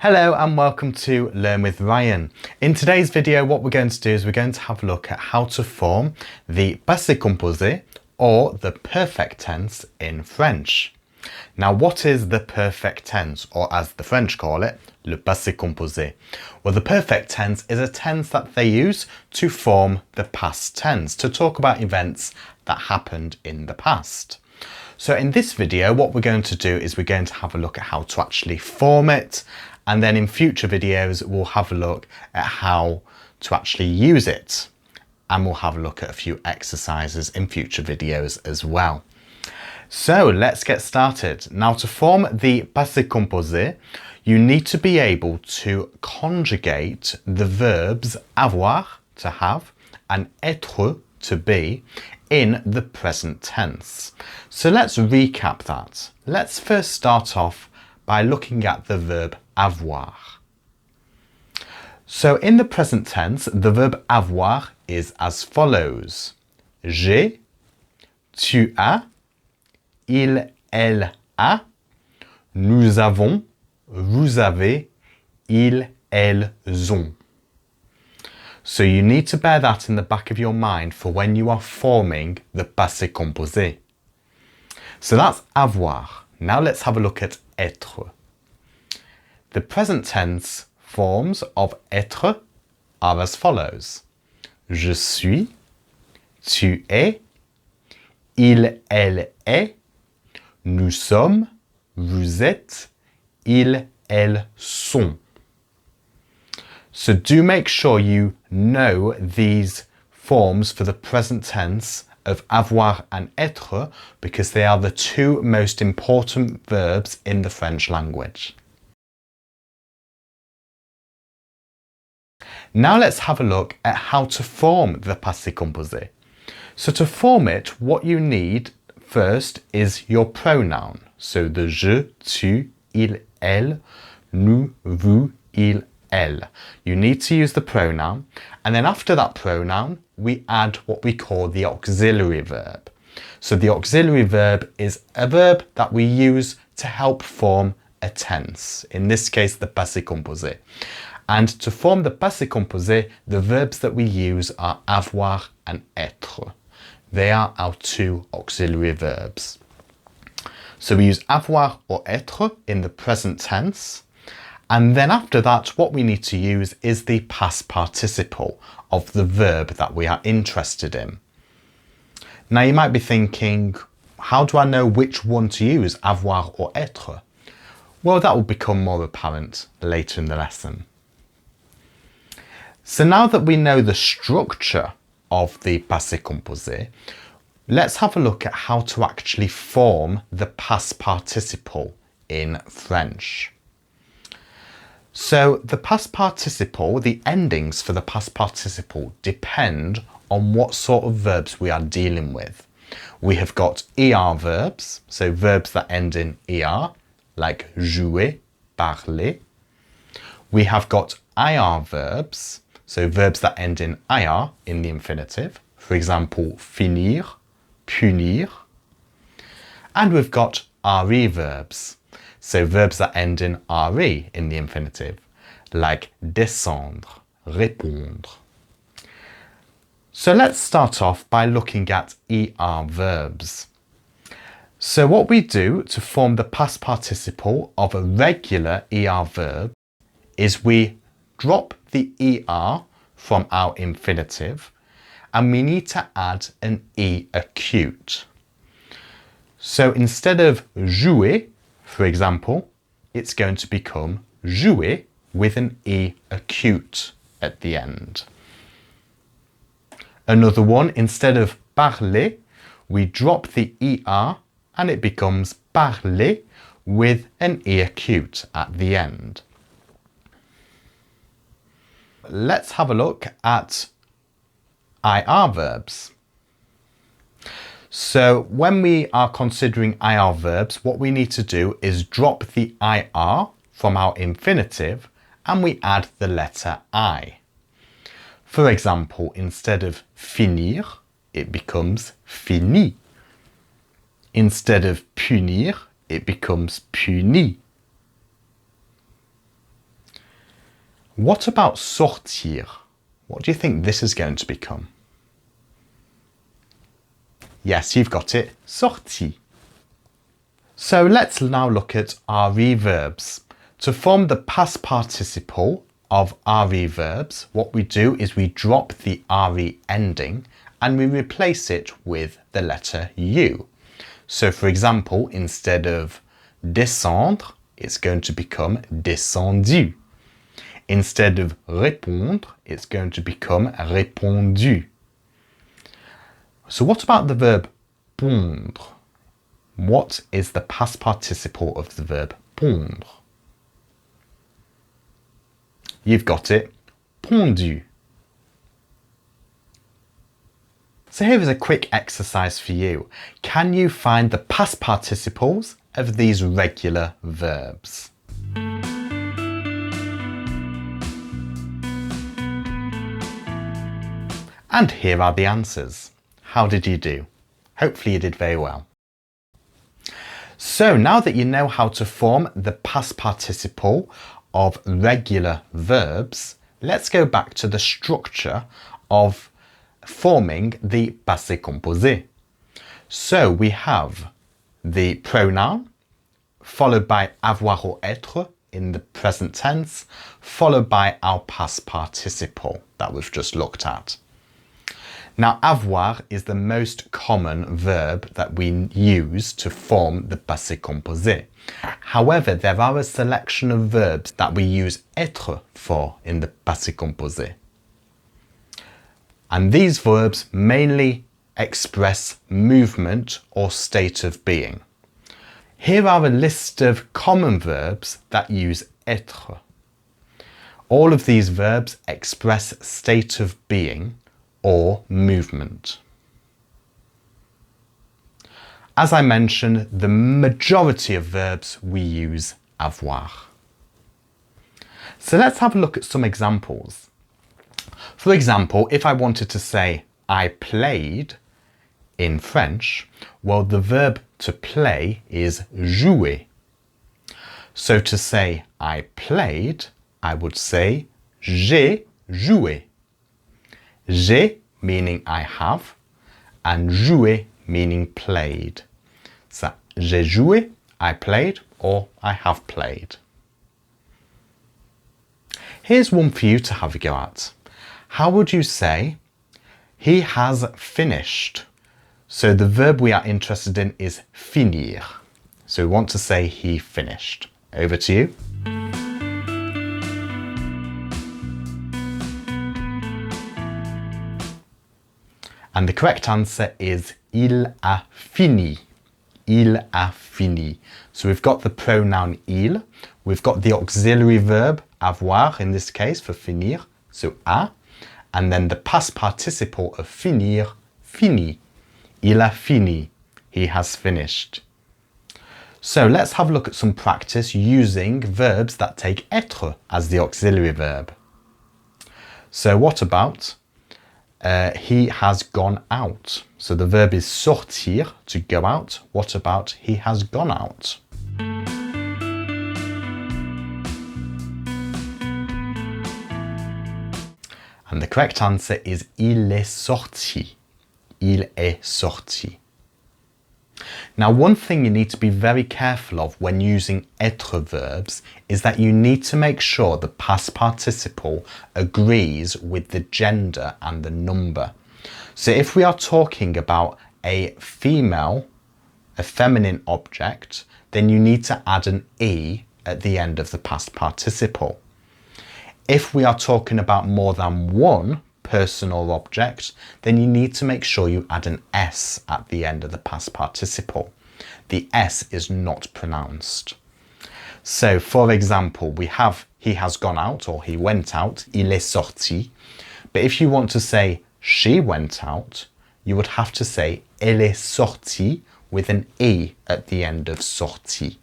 Hello and welcome to Learn with Ryan. In today's video, what we're going to do is we're going to have a look at how to form the Passé Composé or the perfect tense in French. Now, what is the perfect tense, or as the French call it, le Passé Composé? Well, the perfect tense is a tense that they use to form the past tense, to talk about events that happened in the past. So in this video, what we're going to do is we're going to have a look at how to actually form it. And then in future videos, we'll have a look at how to actually use it. And we'll have a look at a few exercises in future videos as well. So let's get started. Now, to form the Passé Composé, you need to be able to conjugate the verbs avoir, to have, and être, to be, in the present tense. So let's recap that. Let's first start off by looking at the verb avoir. So in the present tense, the verb avoir is as follows. J'ai, tu as, il, elle a, nous avons, vous avez, ils, elles ont. So you need to bear that in the back of your mind for when you are forming the passé composé. So that's avoir. Now let's have a look at être. The present tense forms of être are as follows. Je suis, tu es, il, elle est, nous sommes, vous êtes, ils, elles sont. So do make sure you know these forms for the present tense of avoir and être, because they are the two most important verbs in the French language. Now let's have a look at how to form the passé composé. So to form it, what you need first is your pronoun. So the je, tu, il, elle, nous, vous, ils, elles. You need to use the pronoun, and then after that pronoun, we add what we call the auxiliary verb. So the auxiliary verb is a verb that we use to help form a tense, in this case the passé composé. And to form the passé composé, the verbs that we use are avoir and être. They are our two auxiliary verbs. So we use avoir or être in the present tense. And then after that, what we need to use is the past participle of the verb that we are interested in. Now you might be thinking, how do I know which one to use, avoir or être? Well, that will become more apparent later in the lesson. So now that we know the structure of the passé composé, let's have a look at how to actually form the past participle in French. So the past participle, the endings for the past participle depend on what sort of verbs we are dealing with. We have got ER verbs, so verbs that end in ER, like jouer, parler. We have got IR verbs, so verbs that end in IR in the infinitive, for example, finir, punir. And we've got RE verbs, so verbs that end in RE in the infinitive, like descendre, répondre. So let's start off by looking at ER verbs. So what we do to form the past participle of a regular ER verb is we drop the ER from our infinitive, and we need to add an E acute. So instead of jouer, for example, it's going to become jouer with an E acute at the end. Another one, instead of parler, we drop the ER and it becomes parler with an E acute at the end. Let's have a look at IR verbs. So when we are considering IR verbs, what we need to do is drop the IR from our infinitive and we add the letter I. For example, instead of finir, it becomes fini. Instead of punir, it becomes puni. What about sortir? What do you think this is going to become? Yes, you've got it, sorti. So let's now look at RE verbs. To form the past participle of RE verbs, what we do is we drop the RE ending and we replace it with the letter U. So for example, instead of descendre, it's going to become descendu. Instead of répondre, it's going to become répondu. So what about the verb pondre? What is the past participle of the verb pondre? You've got it, pondu. So here is a quick exercise for you. Can you find the past participles of these regular verbs? And here are the answers. How did you do? Hopefully you did very well. So now that you know how to form the past participle of regular verbs, let's go back to the structure of forming the passé composé. So we have the pronoun followed by avoir or être in the present tense, followed by our past participle that we've just looked at. Now, avoir is the most common verb that we use to form the passé composé. However, there are a selection of verbs that we use être for in the passé composé. And these verbs mainly express movement or state of being. Here are a list of common verbs that use être. All of these verbs express state of being or movement. As I mentioned, the majority of verbs we use avoir. So let's have a look at some examples. For example, if I wanted to say I played in French, well, the verb to play is jouer. So to say I played, I would say j'ai joué. J'ai meaning I have, and jouer meaning played. So j'ai joué, I played, or I have played. Here's one for you to have a go at. How would you say he has finished? So the verb we are interested in is finir. So we want to say he finished. Over to you. And the correct answer is il a fini. Il a fini. So we've got the pronoun il, we've got the auxiliary verb avoir in this case for finir, so a, and then the past participle of finir, fini. Il a fini. He has finished. So let's have a look at some practice using verbs that take être as the auxiliary verb. So what about he has gone out? So the verb is sortir, to go out. What about he has gone out? And the correct answer is il est sorti. Il est sorti. Now, one thing you need to be very careful of when using être verbs is that you need to make sure the past participle agrees with the gender and the number. So if we are talking about a female, a feminine object, then you need to add an E at the end of the past participle. If we are talking about more than one person or object, then you need to make sure you add an S at the end of the past participle. The S is not pronounced. So, for example, we have he has gone out or he went out, il est sorti. But if you want to say she went out, you would have to say elle est sortie with an E at the end of sortie.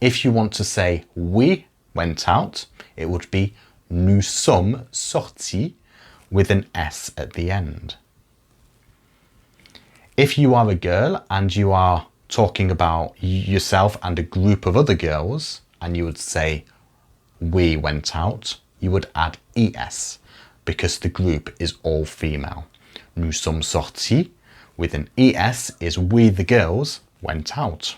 If you want to say we went out, it would be nous sommes sortis with an S at the end. If you are a girl and you are talking about yourself and a group of other girls, and you would say we went out, you would add es because the group is all female. Nous sommes sortis with an es is we the girls went out.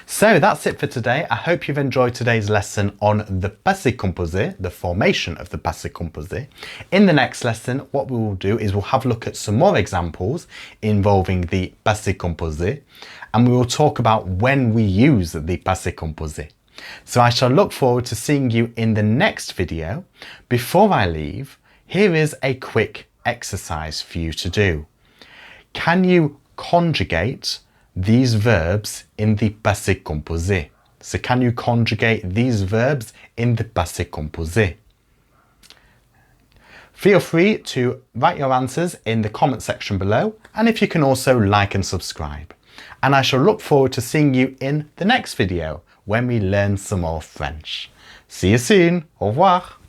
So that's it for today. I hope you've enjoyed today's lesson on the Passé Composé, the formation of the Passé Composé. In the next lesson, what we will do is we'll have a look at some more examples involving the Passé Composé, and we will talk about when we use the Passé Composé. So I shall look forward to seeing you in the next video. Before I leave, here is a quick exercise for you to do. Can you conjugate these verbs in the Passé Composé? So can you conjugate these verbs in the Passé Composé? Feel free to write your answers in the comment section below, and if you can also like and subscribe. And I shall look forward to seeing you in the next video when we learn some more French. See you soon. Au revoir.